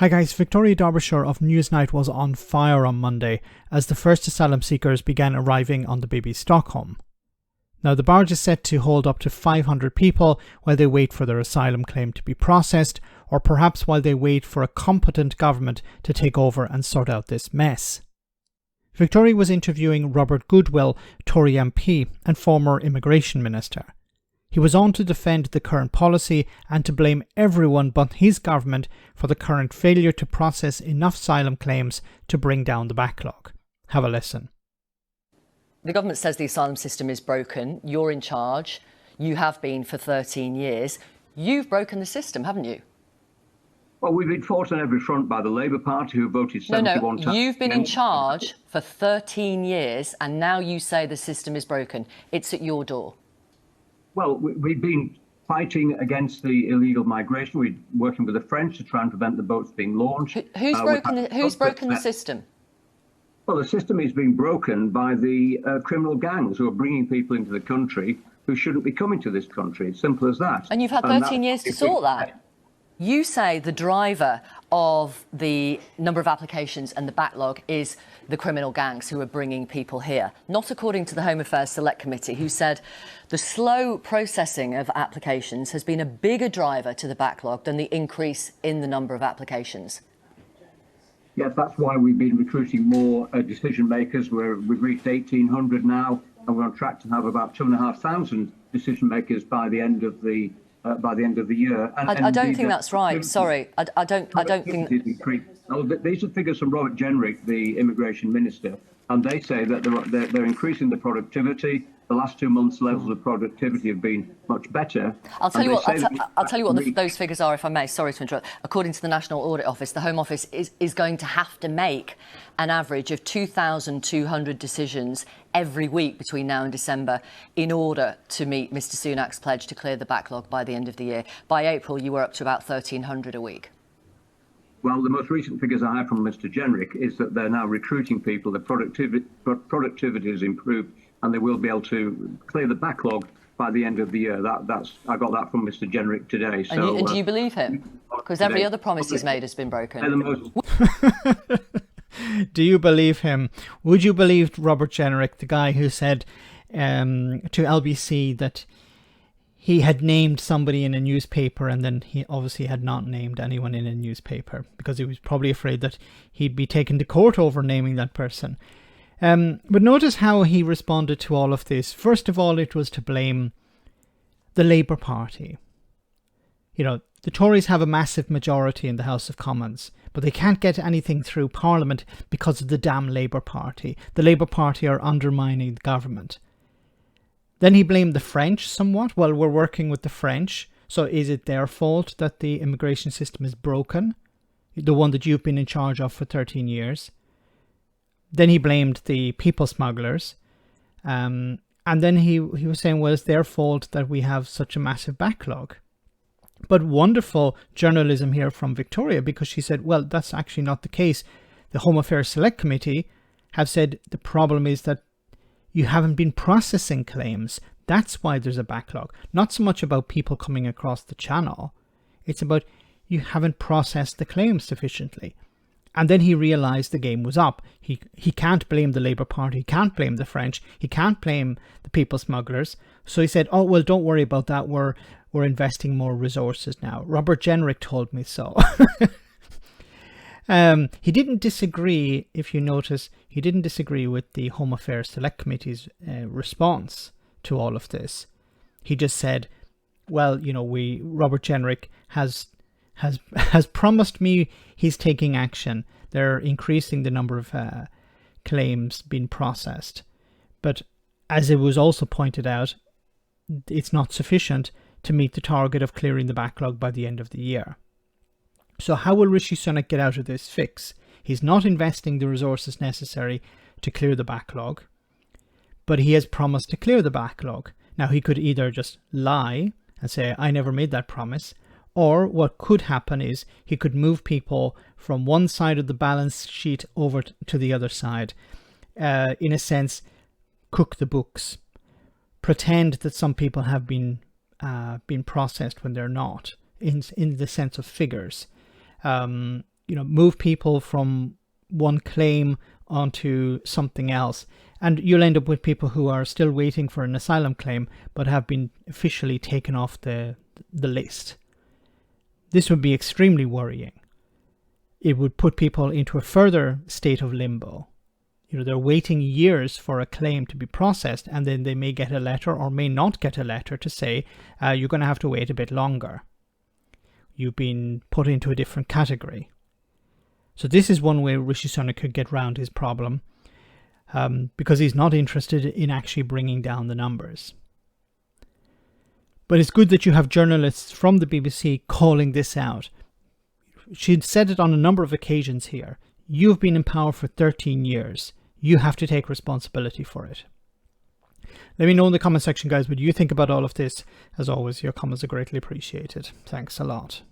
Hi guys, Victoria Derbyshire of Newsnight was on fire on Monday as the first asylum seekers began arriving on the BB Stockholm. Now the barge is set to hold up to 500 people while they wait for their asylum claim to be processed, or perhaps while they wait for a competent government to take over and sort out this mess. Victoria was interviewing Robert Goodwill, Tory MP and former Immigration Minister. He was on to defend the current policy and to blame everyone but his government for the current failure to process enough asylum claims to bring down the backlog. Have a listen. The government says the asylum system is broken. You're in charge. You have been for 13 years. You've broken the system, haven't you? Well, we've been fought on every front by the Labour Party, who voted 71 times. No, you've been in charge for 13 years and now you say the system is broken. It's at your door. Well, we've been fighting against the illegal migration. We're working with the French to try and prevent the boats being launched. Who's broken the system? Well, the system is being broken by the criminal gangs who are bringing people into the country who shouldn't be coming to this country. It's simple as that. And you've had 13 years to sort that. You say the driver of the number of applications and the backlog is the criminal gangs who are bringing people here, not according to the Home Affairs Select Committee, who said the slow processing of applications has been a bigger driver to the backlog than the increase in the number of applications. Yes, that's why we've been recruiting more decision makers. We've reached 1,800 now, and we're on track to have about 2,500 decision makers by the end of the year. I don't think that's right. Sorry, I don't think. These are figures from Robert Goodwill, the Immigration Minister, and they say that they're increasing the productivity. The last 2 months' levels of productivity have been much better. I'll tell you what those figures are, if I may. Sorry to interrupt. According to the National Audit Office, the Home Office is going to have to make an average of 2,200 decisions every week between now and December in order to meet Mr Sunak's pledge to clear the backlog by the end of the year. By April, you were up to about 1,300 a week. Well, the most recent figures I have from Mr Jenrick is that they're now recruiting people. The productivity has improved, and they will be able to clear the backlog by the end of the year. I got that from Mr Jenrick today. So, and do you believe him? Because every other promise he's made has been broken. Do you believe him? Would you believe Robert Jenrick, the guy who said to LBC that he had named somebody in a newspaper and then he obviously had not named anyone in a newspaper because he was probably afraid that he'd be taken to court over naming that person? But notice how he responded to all of this. First of all, it was to blame the Labour Party. You know, the Tories have a massive majority in the House of Commons, but they can't get anything through Parliament because of the damn Labour Party. The Labour Party are undermining the government. Then he blamed the French somewhat. Well, we're working with the French, so is it their fault that the immigration system is broken? The one that you've been in charge of for 13 years. Then he blamed the people smugglers. And then he was saying, well, it's their fault that we have such a massive backlog. But wonderful journalism here from Victoria, because she said, well, that's actually not the case. The Home Affairs Select Committee have said the problem is that you haven't been processing claims. That's why there's a backlog. Not so much about people coming across the channel. It's about you haven't processed the claims sufficiently. And then he realized the game was up. He can't blame the Labour Party. He can't blame the French. He can't blame the people smugglers. So he said, oh, well, don't worry about that. We're investing more resources now. Robert Jenrick told me so. He didn't disagree, if you notice, he didn't disagree with the Home Affairs Select Committee's response to all of this. He just said, well, you know, Robert Jenrick has promised me he's taking action. They're increasing the number of claims being processed. But as it was also pointed out, it's not sufficient to meet the target of clearing the backlog by the end of the year. So how will Rishi Sunak get out of this fix? He's not investing the resources necessary to clear the backlog, but he has promised to clear the backlog. Now, he could either just lie and say, I never made that promise, or what could happen is he could move people from one side of the balance sheet over to the other side. In a sense, cook the books. Pretend that some people have been processed when they're not, in the sense of figures. move people from one claim onto something else. And you'll end up with people who are still waiting for an asylum claim, but have been officially taken off the list. This would be extremely worrying. It would put people into a further state of limbo. They're waiting years for a claim to be processed, and then they may get a letter or may not get a letter to say, you're going to have to wait a bit longer. You've been put into a different category. So this is one way Rishi Sunak could get round his problem, because he's not interested in actually bringing down the numbers. But it's good that you have journalists from the BBC calling this out. She'd said it on a number of occasions here. You've been in power for 13 years. You have to take responsibility for it. Let me know in the comment section, guys, what you think about all of this. As always, your comments are greatly appreciated. Thanks a lot.